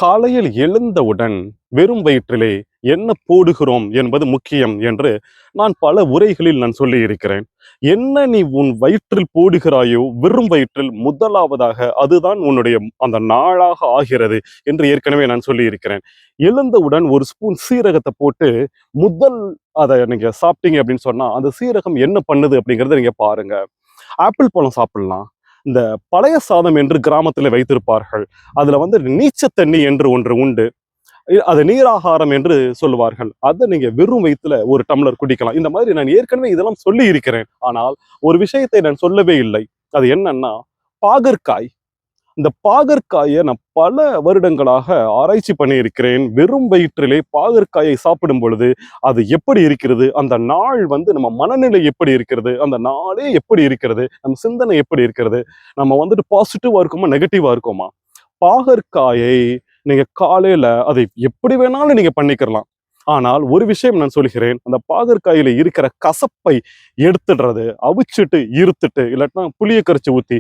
காலையில் எழுந்தவுடன் வெறும் வயிற்றிலே என்ன போடுகிறோம் என்பது முக்கியம் என்று நான் பல உரைகளில் நான் சொல்லி இருக்கிறேன். என்ன நீ உன் வயிற்றில் போடுகிறாயோ வெறும் வயிற்றில் முதலாவதாக அதுதான் உன்னுடைய அந்த நாளாக ஆகிறது என்று ஏற்கனவே நான் சொல்லி இருக்கிறேன். எழுந்தவுடன் ஒரு ஸ்பூன் சீரகத்தை போட்டு முதல் அதை நீங்க சாப்பிட்டீங்க அப்படின்னு சொன்னா அந்த சீரகம் என்ன பண்ணுது அப்படிங்கறத நீங்க பாருங்க. ஆப்பிள் பழம் சாப்பிடலாம். இந்த பழைய சாதம் என்று கிராமத்தில் வைத்திருப்பார்கள். அதுல வந்து நீச்ச தண்ணி என்று ஒன்று உண்டு. அது நீராகாரம் என்று சொல்லுவார்கள். அதை நீங்க வெறும் வயித்துல ஒரு டம்ளர் குடிக்கலாம். இந்த மாதிரி நான் ஏற்கனவே இதெல்லாம் சொல்லி இருக்கிறேன். ஆனால் ஒரு விஷயத்தை நான் சொல்லவே இல்லை. அது என்னன்னா, பாகற்காய். இந்த பாகற்காயை நான் பல வருடங்களாக ஆராய்ச்சி பண்ணியிருக்கிறேன். வெறும் வயிற்றிலே பாகற்காயை சாப்பிடும் பொழுது அது எப்படி இருக்கிறது, அந்த நாள் வந்து நம்ம மனநிலை எப்படி இருக்கிறது, அந்த நாளே எப்படி இருக்கிறது, நம்ம சிந்தனை எப்படி இருக்கிறது, நம்ம வந்துட்டு பாசிட்டிவா இருக்குமா நெகட்டிவா இருக்குமா. பாகற்காயை நீங்க காலையில அதை எப்படி வேணாலும் நீங்க பண்ணிக்கிறலாம். ஆனால் ஒரு விஷயம் நான் சொல்கிறேன், அந்த பாகற்காயில இருக்கிற கசப்பை எடுத்துடுறது, அவிச்சிட்டு இருத்துட்டு இல்லாட்டினா புளிய கரைச்சி ஊத்தி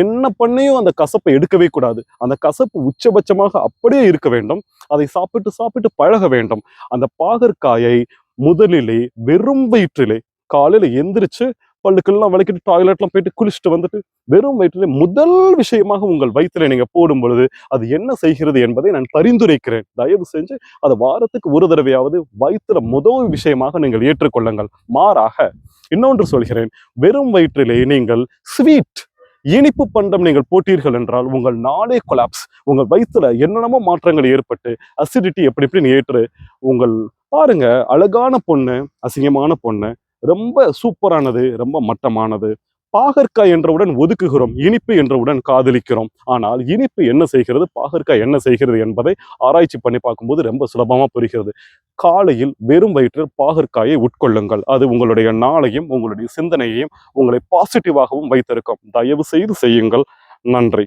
என்ன பண்ணியும் அந்த கசப்பை எடுக்கவே கூடாது. அந்த கசப்பு உச்சபட்சமாக அப்படியே இருக்க வேண்டும். அதை சாப்பிட்டு சாப்பிட்டு பழக வேண்டும். அந்த பாகற்காயை முதலிலே வெறும் வயிற்றிலே காலையில எந்திரிச்சு பல்லுக்கெல்லாம் விளக்கிட்டு டாய்லெட்லாம் போயிட்டு குளிச்சுட்டு வந்துட்டு வெறும் வயிற்றிலே முதல் விஷயமாக உங்கள் வயிற்றிலே நீங்க போடும் பொழுது அது என்ன செய்கிறது என்பதை நான் பரிந்துரைக்கிறேன். தயவு செஞ்சு அதை வாரத்துக்கு ஒரு தடவையாவது வயிற்றுல முதல் விஷயமாக நீங்கள் ஏற்றுக்கொள்ளுங்கள். மாறாக இன்னொன்று சொல்கிறேன், வெறும் வயிற்றிலே நீங்கள் ஸ்வீட் இனிப்பு பண்டம் நீங்கள் போட்டீர்கள் என்றால் உங்கள் நாளே கொலாப்ஸ். உங்கள் வயிற்றுல என்னென்னமோ மாற்றங்கள் ஏற்பட்டு அசிடிட்டி எப்படி எப்படின்னு ஏற்று உங்கள் பாருங்க, அழகான பொண்ணு அசிங்கமான பொண்ணு, ரொம்ப சூப்பரானது ரொம்ப மட்டமானது. பாகற்காய் என்றவுடன் ஒதுக்குகிறோம், இனிப்பு என்றவுடன் காதலிக்கிறோம். ஆனால் இனிப்பு என்ன செய்கிறது, பாகற்காய் என்ன செய்கிறது என்பதை ஆராய்ச்சி பண்ணி பார்க்கும்போது ரொம்ப சுலபமா புரிகிறது. காலையில் வெறும் வயிற்றில் பாகற்காயை உட்கொள்ளுங்கள். அது உங்களுடைய நாளையும் உங்களுடைய சிந்தனையையும் உங்களை பாசிட்டிவாகவும் வைத்திருக்கும். தயவு செய்து செய்யுங்கள். நன்றி.